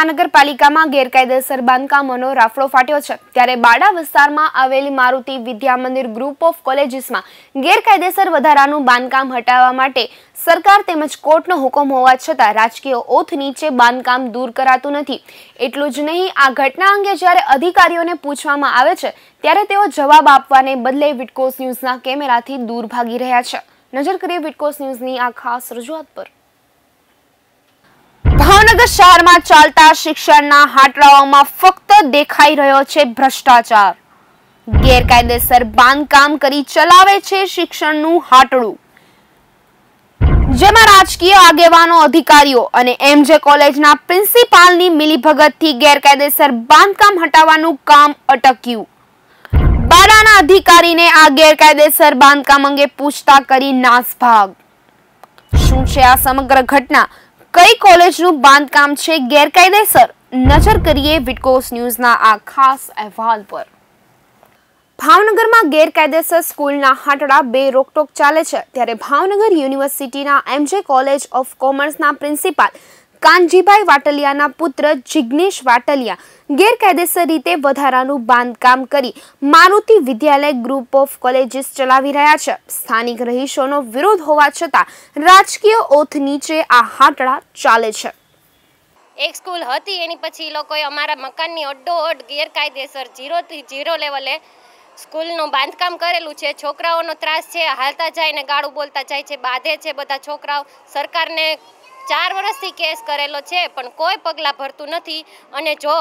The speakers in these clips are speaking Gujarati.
મહાનગરપાલિકામાં ગેરકાયદેસર બાંધકામોનો રાફડો ફાટ્યો છે ત્યારે બાડા વિસ્તારમાં આવેલી મારુતિ વિદ્યા મંદિર ગ્રુપ ઓફ કોલેજીસમાં ગેરકાયદેસર વધારાનું બાંધકામ હટાવવા માટે સરકાર તેમજ કોર્ટનો હુકમ હોવા છતાં રાજકીય ઓથ નીચે બાંધકામ દૂર કરાતું નથી। એટલું જ નહીં, આ ઘટના અંગે જ્યારે અધિકારીઓને પૂછવામાં આવે છે ત્યારે તેઓ જવાબ આપવાને બદલે વિટકોસ ન્યૂઝના કેમેરાથી દૂર ભાગી રહ્યા છે। નજર કરીએ વિટકોસ ન્યૂઝની આ ખાસ રજૂઆત પર। ભાવનગર શહેરમાં ચાલતા શિક્ષણના હાટડાઓમાં ફક્ત દેખાઈ રહ્યો છે ભ્રષ્ટાચાર। ગેરકાયદેસર બાંધકામ કરી ચલાવે છે શિક્ષણનું હાટડું, જેમાં રાજકીય આગેવાનો, અધિકારીઓ અને એમજે કોલેજના પ્રિન્સિપાલની મિલીભગતથી ગેરકાયદેસર બાંધકામ હટાવવાનું કામ અટક્યું। બાડાના અધિકારીને આ ગેરકાયદેસર બાંધકામ અંગે પૂછતા કરી નાસભાગ। શું છે આ સમગ્ર ઘટના? કઈ કોલેજનું બાંધકામ છે ગેરકાયદેસર? નજર કરીએ વિટકોસ ન્યૂઝના આ ખાસ અહેવાલ પર। ભાવનગરમાં ગેરકાયદેસર સ્કૂલના હાટડા બે રોકટોક ચાલે છે ત્યારે ભાવનગર યુનિવર્સિટીના એમજે કોલેજ ઓફ કોમર્સના પ્રિન્સિપાલ કાનજીભાઈ વાટલિયાના પુત્ર જિગ્નેશ વાટલિયા ગેરકાયદેસર રીતે વધારાનું બાંધકામ કરી મારુતિ વિદ્યાલય ગ્રુપ ઓફ કોલેજીસ ચલાવી રહ્યા છે। સ્થાનિક રહીશોનો વિરોધ હોવા છતાં રાજકીય ઓથ નીચે આ હાટડા ચાલે છે। એક સ્કૂલ હતી એની પછી લોકોએ અમારા મકાનની અડ્ડોઅડ ગેરકાયદેસર 0 થી 0 લેવલે સ્કૂલનું બાંધકામ કરેલું છે। છોકરાઓનો ત્રાસ છે, હાલતા જાય ને ગાળું બોલતા જાય છે, બાધે છે બધા છોકરાઓ। સરકારને 4 વર્ષથી કેસ કરેલો છે પણ કોઈ પગલાં ભરતું નથી અને જો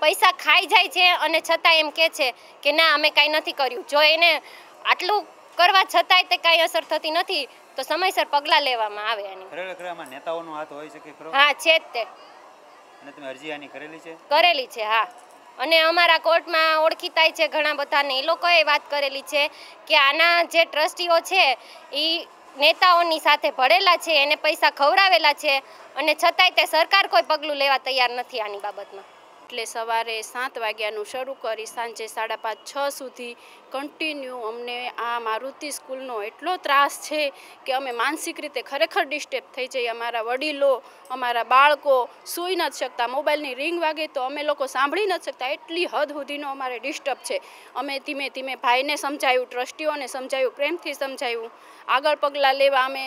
પૈસા ખાઈ જાય છે અને છતાં એમ કહે છે કે ના અમે કાંઈ નથી કર્યું। જો એને આટલું કરવા છતાંય તે કાંઈ અસર થતી નથી તો સમયસર પગલાં લેવામાં આવે। એની ખરેખર આમાં નેતાઓનો હાથ હોય છે કે ખરો? હા છે જ તે। અને તમે અરજી આની કરેલી છે? કરેલી છે, હા। અને અમારા કોર્ટમાં ઓળખીતા છે ઘણા બધાને, એ લોકોએ વાત કરેલી છે કે આના જે ટ્રસ્ટીઓ છે એ નેતાઓની સાથે ભળેલા છે, એને પૈસા ખવડાવેલા છે અને છતાંય તે સરકાર કોઈ પગલું લેવા તૈયાર નથી આની બાબતમાં। એટલે સવારે 7 વાગ્યાનું શરૂ કરી સાંજે 5:30 6 સુધી કન્ટિન્યુ અમને આ મારુતિ સ્કૂલનો એટલો ત્રાસ છે કે અમે માનસિક રીતે ખરેખર ડિસ્ટર્બ થઈ જઈએ। અમારા વડીલો, અમારા બાળકો સૂઈ નથી શકતા, મોબાઈલની રિંગ વાગે તો અમે લોકો સાંભળી નથી શકતા, એટલી હદ સુધીનો અમારે ડિસ્ટર્બ છે। અમે ધીમે ધીમે ભાઈને સમજાવ્યું, ટ્રસ્ટીઓને સમજાવ્યું, પ્રેમથી સમજાવ્યું, આગળ પગલાં લેવા અમે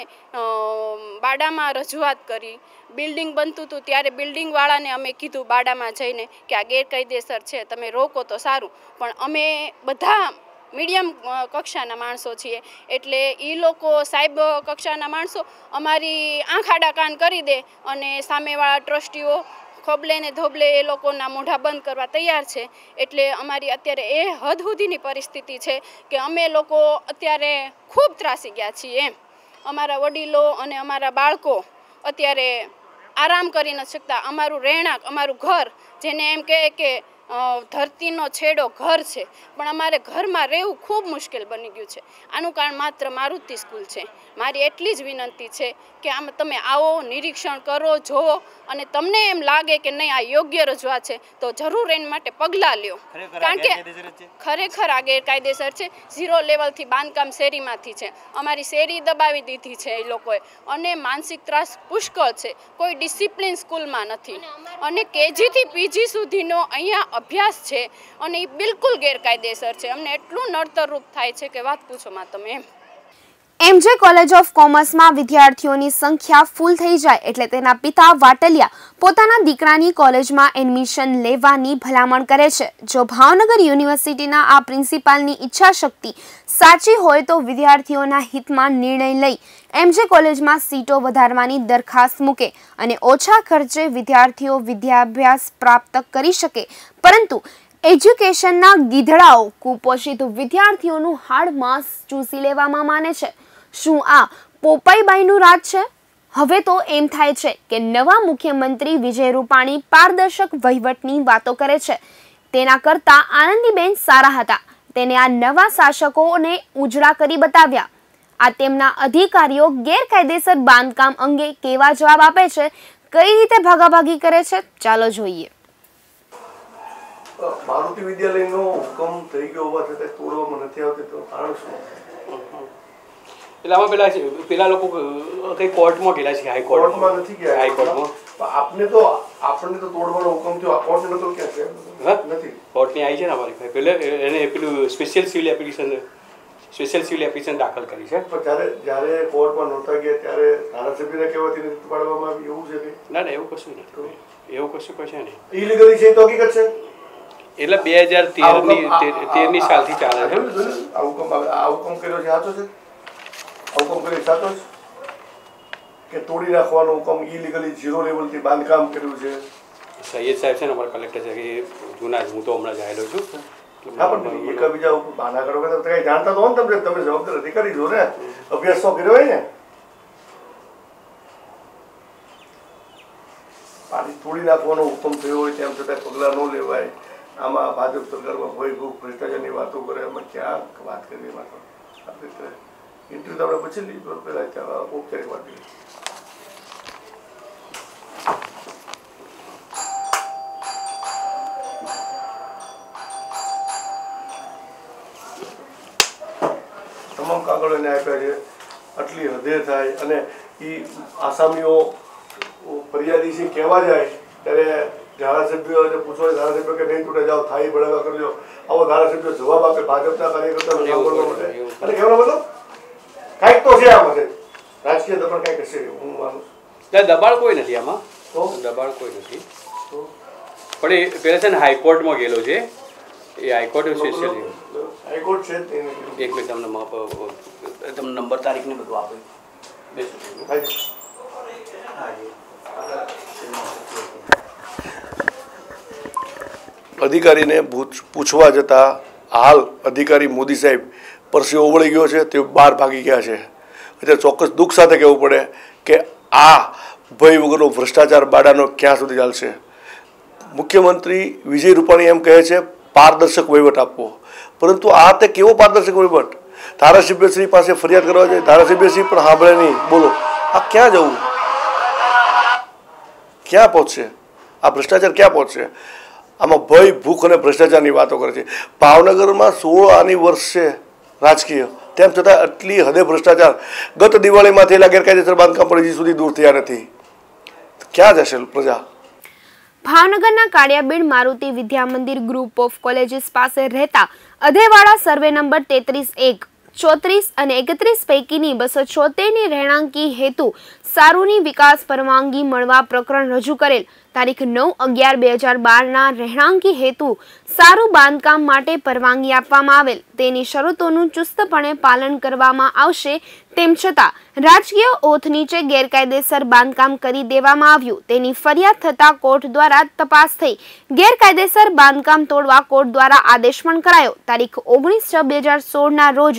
બાડામાં રજૂઆત કરી। બિલ્ડિંગ બનતું હતું ત્યારે બિલ્ડિંગવાળાને અમે કીધું બાડામાં જઈને કે આ ગેરકાયદેસર છે, તમે રોકો તો સારું, પણ અમે બધા મીડિયમ કક્ષાના માણસો છીએ એટલે એ લોકો સાહેબ કક્ષાના માણસો અમારી આંખ આડા કાન કરી દે અને સામેવાળા ટ્રસ્ટીઓ ખોબલે ને ધોબલે એ લોકોના મોઢા બંધ કરવા તૈયાર છે। એટલે અમારી અત્યારે એ હદ સુધીની પરિસ્થિતિ છે કે અમે લોકો અત્યારે ખૂબ ત્રાસી ગયા છીએ એમ। અમારા વડીલો અને અમારા બાળકો અત્યારે આરામ કરી નથી શકતા। અમારું રહેણાંક, અમારું ઘર, જેને એમ કહે કે ધરતીનો છેડો ઘર છે, પણ અમારે ઘરમાં રહેવું ખૂબ મુશ્કેલ બની ગયું છે। આનું કારણ માત્ર મારુતિ સ્કૂલ છે। મારી એટલી જ વિનંતી છે કે આમ તમે આવો, નિરીક્ષણ કરો, જોવો અને તમને એમ લાગે કે નહીં આ યોગ્ય રજૂઆત છે તો જરૂર એના માટે પગલાં લ્યો, કારણ કે ખરેખર આ ગેરકાયદેસર છે। 0 લેવલથી બાંધકામ શેરીમાંથી છે, અમારી શેરી દબાવી દીધી છે એ લોકોએ અને માનસિક ત્રાસ પુષ્કળ છે। કોઈ ડિસિપ્લિન સ્કૂલમાં નથી અને કેજીથી પીજી સુધીનો અહીંયા અભ્યાસ છે અને એ બિલકુલ ગેરકાયદેસર છે। અમને એટલું નડતરરૂપ થાય છે કે વાત પૂછો માં તમે એમ। એમજે કોલેજ ઓફ કોમર્સમાં વિદ્યાર્થીઓની સંખ્યા ફૂલ થઈ જાય એટલે તેના પિતા વાટલિયા પોતાના દીકરાની કોલેજમાં એડમિશન લેવાની ભલામણ કરે છે। જો ભાવનગર યુનિવર્સિટીના આ પ્રિન્સિપાલની ઈચ્છા શક્તિ સાચી હોય તો વિદ્યાર્થીઓના હિતમાં નિર્ણય લઈ એમજે કોલેજમાં સીટો વધારવાની દરખાસ્ત મૂકે અને ઓછા ખર્ચે વિદ્યાર્થીઓ વિદ્યાભ્યાસ પ્રાપ્ત કરી શકે, પરંતુ એજ્યુકેશનના ગીધડાઓ કુપોષિત વિદ્યાર્થીઓનું હાડ માંસ ચૂસી લેવામાં માને છે। શું આ પોપાઈબાઈનું રાજ છે? હવે તો એમ થાય છે કે નવા મુખ્યમંત્રી વિજય રૂપાણી પારદર્શક વહીવટની વાતો કરે છે, તેના કરતા આનંદીબેન સારા હતા। તેને આ નવા શાસકોને ઉજળા કરી બતાવ્યા। આ તેમના અધિકારીઓ ગેરકાયદેસર બાંધકામ અંગે કેવા જવાબ આપે છે, કઈ રીતે ભાગાભાગી કરે છે, ચાલો જોઈએ। મારુતિ વિદ્યાલયનો હુકમ થઈ ગયો હોવા છતાં તોડવામાં નથી આવતો તો કારણ શું? પેલા લોકો કઈ કોર્ટમાં ગયેલા છે, હાઈકોર્ટમાં નથી ગયા, હાઈકોર્ટમાં આપને તો આપણને તો તોડવાનો હુકમ થયો, આ કોર્ટને તો ક્યાં છે? હા નથી. કોર્ટની આવી છે ને અમારી પાસે પેલે એને પેલું સ્પેશિયલ સિવિલ એપ્લિકેશન દાખલ કરી છે. પણ જ્યારે કોર્ટમાં નહોતા ગયા ત્યારે ધારાસભ્યને કહેવાથી નથી પાડવામાં આવી, એવું છે કે? ના ના એવું કશું નથી, એવું કશું કશું નહીં. ઇલીગલી છે તો હકીકત છે. એટલે 2013ની સાલથી ચાલે છે. આ હુકમ કર્યો છે સાચો છે? આ હુકમ કર્યો સાચો છે કે તોડી નાખવાનો હુકમ ઇલીગલી 0 લેવલથી બાંધકામ કર્યું છે? સૈયદ સાહેબ છે ને અમારા કલેક્ટર છે કે જૂના હું તો હમણાં જ આવેલો છું. હા પણ એકબીજા ઉપર બાના કરો કે કઈ જાણતા તો હો ને, તમે જવાબદાર અધિકારી છો ને, અભ્યાસ તો કર્યો હોય ને. પાણી તોડી નાખવાનો હુકમ થયો હોય તેમ છતાં પગલાં ન લેવાય. આમાં ભાજપ સરકારમાં ભયભૂખ ભ્રષ્ટાચારની વાતો કરે, એમાં ક્યાં વાત કરવી? એમાં તો આપણે ઇન્ટરવ્યુ તો આપણે પછી લીધું, પહેલાં ત્યાં ઔપચારિક વાત કરી. તમામ કાગળો એને આપ્યા છે, આટલી હદે થાય. અને એ આસામીઓ ફરિયાદી છે કહેવા જાય ત્યારે ધારાસભ્યોને પૂછવા, ધારાસભ્યો કે નહીં તૂટે જાઓ, થાળી બળાવા કરજો, આવો ધારાસભ્યો જવાબ આપે ભાજપના કાર્યકર્તાઓ સાંભળવા માટે. અને કહેવાનો મતલબ કાંઈક તો છે આમાં, છે રાજકીય દબાણ કાંઈક હશે, હું માનું છું. દબાણ કોઈ નથી આમાં, દબાણ કોઈ નથી. પણ એ પેલા છે ને હાઈકોર્ટમાં ગયેલો છે, એ હાઈકોર્ટ સ્પેશિયલ હાઈકોર્ટ છે. એક મિનિટ તમને નંબર તારીખ ને બધું આપે. અધિકારીને પૂછવા જતાં હાલ અધિકારી મોદી સાહેબ પરસેવો ઓગળી ગયો છે, તે બહાર ભાગી ગયા છે. એટલે ચોક્કસ દુઃખ સાથે કહેવું પડે કે આ ભય વગરનો ભ્રષ્ટાચાર બાડાનો ક્યાં સુધી ચાલશે? મુખ્યમંત્રી વિજય રૂપાણી એમ કહે છે પારદર્શક વહીવટ આપવો, પરંતુ આ તે કેવો પારદર્શક વહીવટ? ધારાસભ્યશ્રી પાસે ફરિયાદ કરવા જોઈએ, ધારાસભ્યશ્રી પણ સાંભળે નહીં. બોલો આ ક્યાં જવું? ક્યાં પહોંચશે આ ભ્રષ્ટાચાર? ક્યાં પહોંચશે? આમાં ભય ભૂખ અને ભ્રષ્ટાચારની વાતો કરે છે. ભાવનગરમાં 16 આની વર્ષ છે રાજકીય, તેમ છતાં આટલી હદે ભ્રષ્ટાચાર. ગત દિવાળીમાં થયેલા ગેરકાયદેસર બાંધકામ પણ હજી સુધી દૂર થયા નથી. ક્યાં જશે પ્રજા? ભાવનગરના Kaliyabid Maruti Vidya Mandir group of colleges પાસે રહેતા અધેવાડા સર્વે નંબર 33-1, 34 અને 31 પૈકીની 276ની રહેણાંકી હેતુ સારુની વિકાસ પરવાનગી મળવા પ્રકરણ રજૂ કરેલ તારીખ 9/11/2012ના રહેણાંકી હેતુ સારું બાંધકામ માટે પરવાનગી આપવામાં આવેલ તેની શરતોનું ચુસ્તપણે પાલન કરવામાં આવશે, તેમ છતાં રાજકીય ઓથ નીચે ગેરકાયદેસર બાંધકામ કરી દેવામાં આવ્યું તેની ફરિયાદ થતા કોર્ટ દ્વારા તપાસ થઈ. ગેરકાયદેસર બાંધકામ તોડવા કોર્ટ દ્વારા આદેશ પણ કરાયો. તારીખ 19/6/2016ના રોજ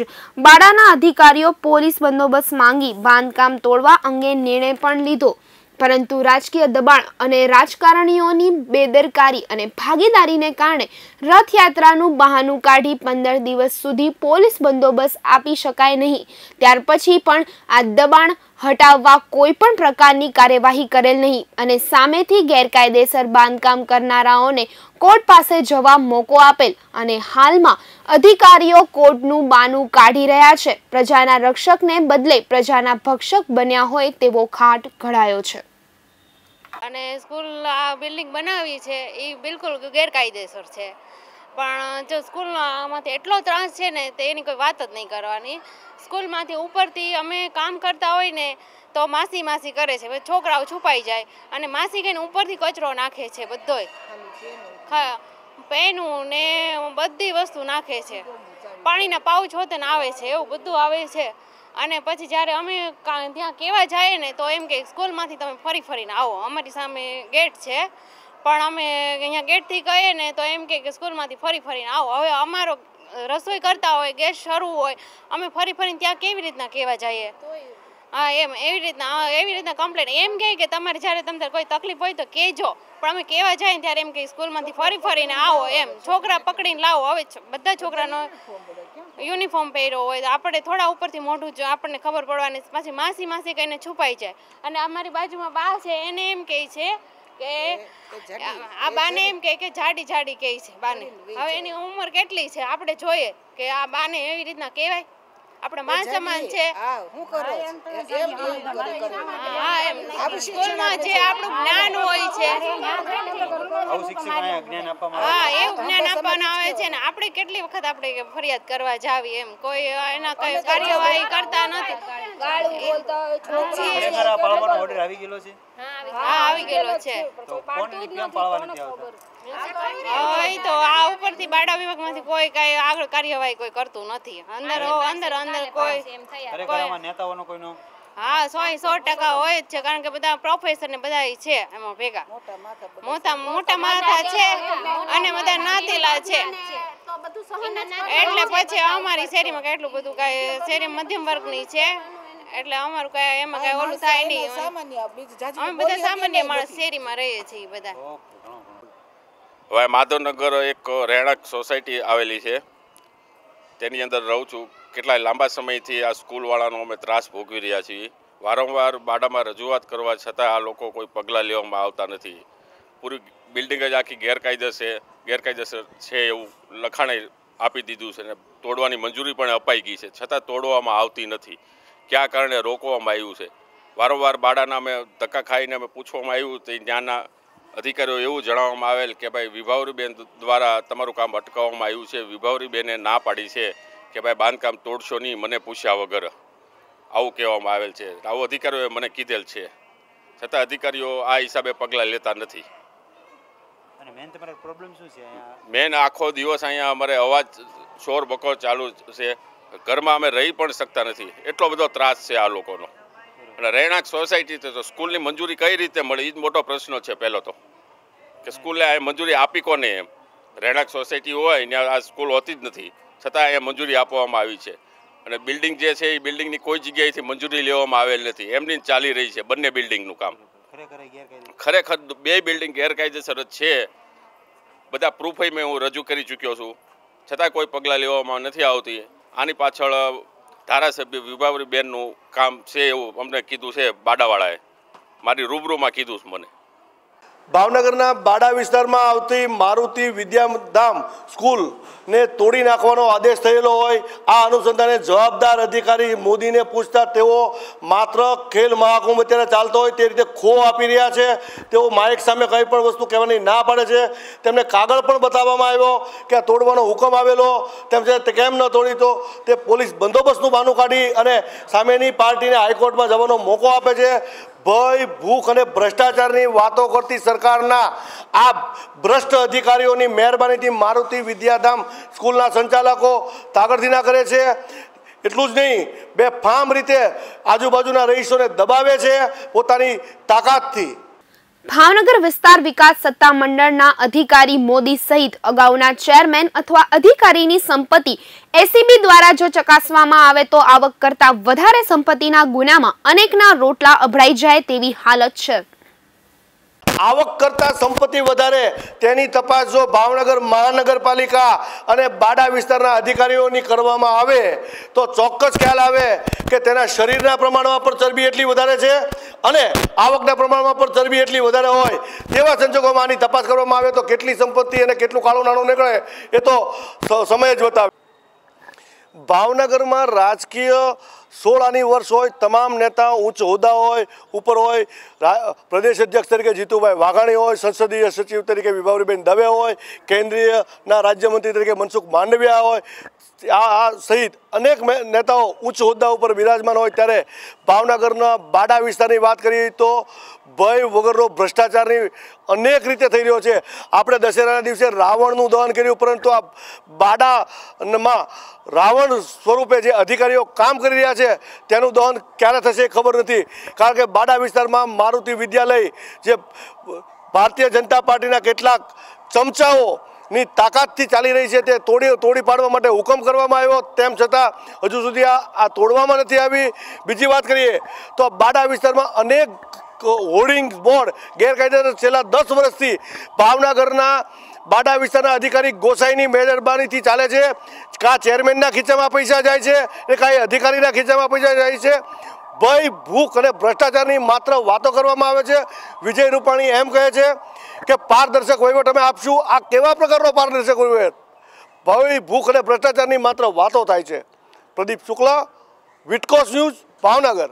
બાડાના અધિકારીઓ પોલીસ બંદોબસ્ત માંગી બાંધકામ તોડવા અંગે નિર્ણય પણ લીધો, પરંતુ રાજકીય દબાણ અને રાજકારણીઓની બેદરકારી અને ભાગીદારીને કારણે રથયાત્રાનું બહાનું કાઢી 15 દિવસ સુધી પોલીસ બંદોબસ્ત આપી શકાય નહીં. ત્યાર પછી પણ આ દબાણ હટાવવા કોઈ પણ પ્રકારની કાર્યવાહી કરેલ નહીં અને સામેથી ગેરકાયદેસર બાંધકામ કરનારાઓને કોર્ટ પાસે જવા મોકો આપેલ અને હાલમાં અધિકારીઓ કોર્ટનું બાનું કાઢી રહ્યા છે. પ્રજાના રક્ષકને બદલે પ્રજાના ભક્ષક બન્યા હોય તેવો ખાટ ઘડાયો છે. અને સ્કૂલ આ બિલ્ડિંગ બનાવી છે એ બિલકુલ ગેરકાયદેસર છે, પણ જો સ્કૂલમાંથી એટલો ત્રાસ છે ને તો એની કોઈ વાત જ નહીં કરવાની. સ્કૂલમાંથી ઉપરથી અમે કામ કરતા હોય ને તો માસી માસી કરે છે, છોકરાઓ છુપાઈ જાય અને માસી કહીને ઉપરથી કચરો નાખે છે, બધોય પેનું ને બધી વસ્તુ નાખે છે, પાણીના પાઉચ હોતે ને આવે છે, એવું બધું આવે છે. અને પછી જ્યારે અમે ત્યાં કહેવા જઈએ ને તો એમ કે સ્કૂલમાંથી તમે ફરી ફરીને આવો, અમારી સામે ગેટ છે પણ અમે અહીંયા ગેટથી કહીએ ને તો એમ કે સ્કૂલમાંથી ફરી ફરીને આવો. હવે અમારો રસોઈ કરતા હોય, ગેસ શરૂ હોય, અમે ફરી ફરીને ત્યાં કેવી રીતના કહેવા જઈએ? હા એમ એવી રીતના કમ્પ્લેન એમ કે તમારે જ્યારે તમને કોઈ તકલીફ હોય તો કહેજો, પણ અમે કહેવા જાય ત્યારે એમ કે સ્કૂલમાંથી ફરી ફરીને આવો, એમ છોકરા પકડીને લાવો. હવે બધા છોકરાનો યુનિફોર્મ પહેર્યો હોય તો આપણે થોડા ઉપરથી મોઢું જો આપણને ખબર પડવાની, પાછી માસી માસી કહીને છુપાઈ જાય. અને અમારી બાજુમાં બા છે એને એમ કહે છે કે આ બાને એમ કે જાડી જાડી કહે છે બાને. હવે એની ઉંમર કેટલી છે આપણે જોઈએ કે આ બાને એવી રીતના કહેવાય? આપણે માન સમાન છે. હા એમ સ્કૂલમાં જે આપણું જ્ઞાન હોય છે આવું શિક્ષકો અહીંયા જ્ઞાન આપવામાં આવે હા એવું જ્ઞાન આપવાનું આવે છે ને આપણે કેટલી વખત આપણે ફરિયાદ કરવા જાવી એમ કોઈ એના કઈ કાર્યવાહી કરતા નથી. ખરેખર આ પાળવાનો ઓર્ડર આવી ગયેલો છે હા આવી ગયેલો છે. તો કોણ કેમ પાળવા નથી આવતા હવે તો આ ઉપરથી બાળા વિભાગમાંથી કોઈ કઈ આગળ કાર્યવાહી કોઈ કરતું નથી. અંદર કોઈ ખરેખર આમાં નેતાઓનો કોઈનો હા 100% હોય જ છે કારણ કે બધા પ્રોફેસર ને બધા છે એમાં ભેગા મોટા માથા છે અને બધા નાતીલા છે એટલે પછી અમારી શેરીમાં કેટલું બધું કઈ શેરી મધ્યમ વર્ગની છે એટલે અમારું કઈ એમાં કઈ ઓલું થાય નહીં. અમે બધા સામાન્ય માણસ શેરીમાં રહીએ છીએ બધા. હવે માધવનગર એક રહેણાંક સોસાયટી આવેલી છે તેની અંદર રહું છું. કેટલાય લાંબા સમયથી આ સ્કૂલવાળાનો અમે ત્રાસ ભોગવી રહ્યા છીએ. વારંવાર બાડામાં રજૂઆત કરવા છતાં આ લોકો કોઈ પગલાં લેવામાં આવતા નથી. પૂરી બિલ્ડિંગ જ આખી ગેરકાયદેસર છે એવું લખાણે આપી દીધું છે ને તોડવાની મંજૂરી પણ અપાઈ ગઈ છે છતાં તોડવામાં આવતી નથી. કયા કારણે રોકવામાં આવ્યું છે? વારંવાર બાડાના અમે ધક્કા ખાઈને અમે પૂછવામાં આવ્યું તો ત્યાંના અધિકારીઓ એવું જણાવવામાં આવેલ કે ભાઈ વિભાવરીબેન દ્વારા તમારું કામ અટકાવવામાં આવ્યું છે. વિભાવરીબેને ના પાડી છે કે ભાઈ બાંધકામ તોડશો નહીં મને પૂછ્યા વગર, આવું કહેવામાં આવેલ છે. આવું અધિકારીઓએ મને કીધેલ છે છતાં અધિકારીઓ આ હિસાબે પગલાં લેતા નથી. અને મેન તમારો પ્રોબ્લેમ શું છે અહીંયા? મેન આખો દિવસ અહીંયા અમારે અવાજ શોર બકોર ચાલુ છે. ઘરમાં અમે રહી પણ શકતા નથી, એટલો બધો ત્રાસ છે આ લોકોનો. અને રહેણાંક સોસાયટી તો સ્કૂલની મંજૂરી કઈ રીતે મળી એ જ મોટો પ્રશ્ન છે. પહેલો તો કે સ્કૂલે આ મંજૂરી આપી કોને? એમ રહેણાંક સોસાયટી હોય ત્યાં આ સ્કૂલ હોતી જ નથી છતાં એ મંજૂરી આપવામાં આવી છે. અને બિલ્ડિંગ જે છે એ બિલ્ડિંગની કોઈ જગ્યાએથી મંજૂરી લેવામાં આવેલ નથી, એમની ચાલી રહી છે બંને બિલ્ડિંગનું કામ. ખરેખર બે બિલ્ડિંગ ગેરકાયદેસર જ છે. બધા પ્રૂફ મેં હું રજૂ કરી ચૂક્યો છું છતાં કોઈ પગલાં લેવામાં નથી આવતી. આની પાછળ ધારાસભ્ય વિભાવરીબેનનું કામ છે એવું અમને કીધું છે બાડાવાળાએ, મારી રૂબરૂમાં કીધું છે મને. ભાવનગરના બાડા વિસ્તારમાં આવતી મારુતિ વિદ્યાધામ સ્કૂલને તોડી નાખવાનો આદેશ થયેલો હોય આ અનુસંધાને જવાબદાર અધિકારી મોદીને પૂછતા તેઓ માત્ર ખેલ મહાકુંભ અત્યારે ચાલતો હોય તે રીતે ખો આપી રહ્યા છે. તેઓ માઇક સામે કંઈ પણ વસ્તુ કહેવાની ના પાડે છે. તેમને કાગળ પણ બતાવવામાં આવ્યો કે આ તોડવાનો હુકમ આવેલો, તેમ છતાં તે કેમ ન તોડી તો તે પોલીસ બંદોબસ્તનું બહાનું કાઢી અને સામેની પાર્ટીને હાઈકોર્ટમાં જવાનો મોકો આપે છે. ભય, ભૂખ અને ભ્રષ્ટાચારની વાતો કરતી સરકારના આ ભ્રષ્ટ અધિકારીઓની મહેરબાનીથી મારુતિ વિદ્યાધામ સ્કૂલના સંચાલકો તાકડધીના કરે છે. એટલું જ નહીં, બેફામ રીતે આજુબાજુના રહીશોને દબાવે છે પોતાની તાકાતથી. ભાવનગર વિસ્તાર વિકાસ સત્તા મંડળના અધિકારી મોદી સહિત અગાઉના ચેરમેન અથવા અધિકારીની સંપત્તિ એસીબી દ્વારા જો ચકાસવામાં આવે તો આવક કરતા વધારે સંપત્તિના ગુનામાં અનેકના રોટલા અભડાઈ જાય તેવી હાલત છે. આવક કરતા સંપત્તિ વધારે તેની તપાસ જો ભાવનગર મહાનગરપાલિકા અને બાડા વિસ્તારના અધિકારીઓની કરવામાં આવે તો ચોક્કસ ખ્યાલ આવે કે તેના શરીરના પ્રમાણમાં પણ ચરબી એટલી વધારે છે અને આવકના પ્રમાણમાં પણ ચરબી એટલી વધારે હોય તેવા સંજોગોમાં આની તપાસ કરવામાં આવે તો કેટલી સંપત્તિ અને કેટલું કાળું નાણું નીકળે એ તો સમય જ બતાવે. ભાવનગરમાં રાજકીય 16 આની વર્ષ હોય, તમામ નેતાઓ ઉચ્ચ હોદ્દા હોય, ઉપર હોય, પ્રદેશ અધ્યક્ષ તરીકે જીતુભાઈ વાઘાણી હોય, સંસદીય સચિવ તરીકે વિભાવરીબેન દવે હોય, કેન્દ્રીયના રાજ્યમંત્રી તરીકે મનસુખ માંડવિયા હોય, આ સહિત અનેક નેતાઓ ઉચ્ચ હોદ્દા ઉપર બિરાજમાન હોય ત્યારે ભાવનગરના બાડા વિસ્તારની વાત કરીએ તો ભય વગરનો ભ્રષ્ટાચારની અનેક રીતે થઈ રહ્યો છે. આપણે દશેરાના દિવસે રાવણનું દહન કર્યું પરંતુ આ બાડામાં રાવણ સ્વરૂપે જે અધિકારીઓ કામ કરી રહ્યા છે તેનું દહન ક્યારે થશે ખબર નથી. કારણ કે બાડા વિસ્તારમાં મારુતિ વિદ્યાલય જે ભારતીય જનતા પાર્ટીના કેટલાક ચમચાઓની તાકાતથી ચાલી રહી છે તે તોડી પાડવા માટે હુકમ કરવામાં આવ્યો, તેમ છતાં હજુ સુધી આ તોડવામાં નથી આવી. બીજી વાત કરીએ તો બાડા વિસ્તારમાં અનેક હોર્ડિંગ બોર્ડ ગેરકાયદેસર છેલ્લા 10 વર્ષથી ભાવનગરના બાડા વિસ્તારના અધિકારી ગોસાઈની મહેરબાનીથી ચાલે છે. કાં ચેરમેનના ખીચામાં પૈસા જાય છે ને કાંઈ અધિકારીના ખીચામાં પૈસા જાય છે. ભય, ભૂખ અને ભ્રષ્ટાચારની માત્ર વાતો કરવામાં આવે છે. વિજય રૂપાણી એમ કહે છે કે પારદર્શક વહીવટ અમે આપશું. આ કેવા પ્રકારનો પારદર્શક વહીવટ? ભય, ભૂખ અને ભ્રષ્ટાચારની માત્ર વાતો થાય છે. પ્રદીપ શુક્લા, વિટકોસ ન્યૂઝ, ભાવનગર.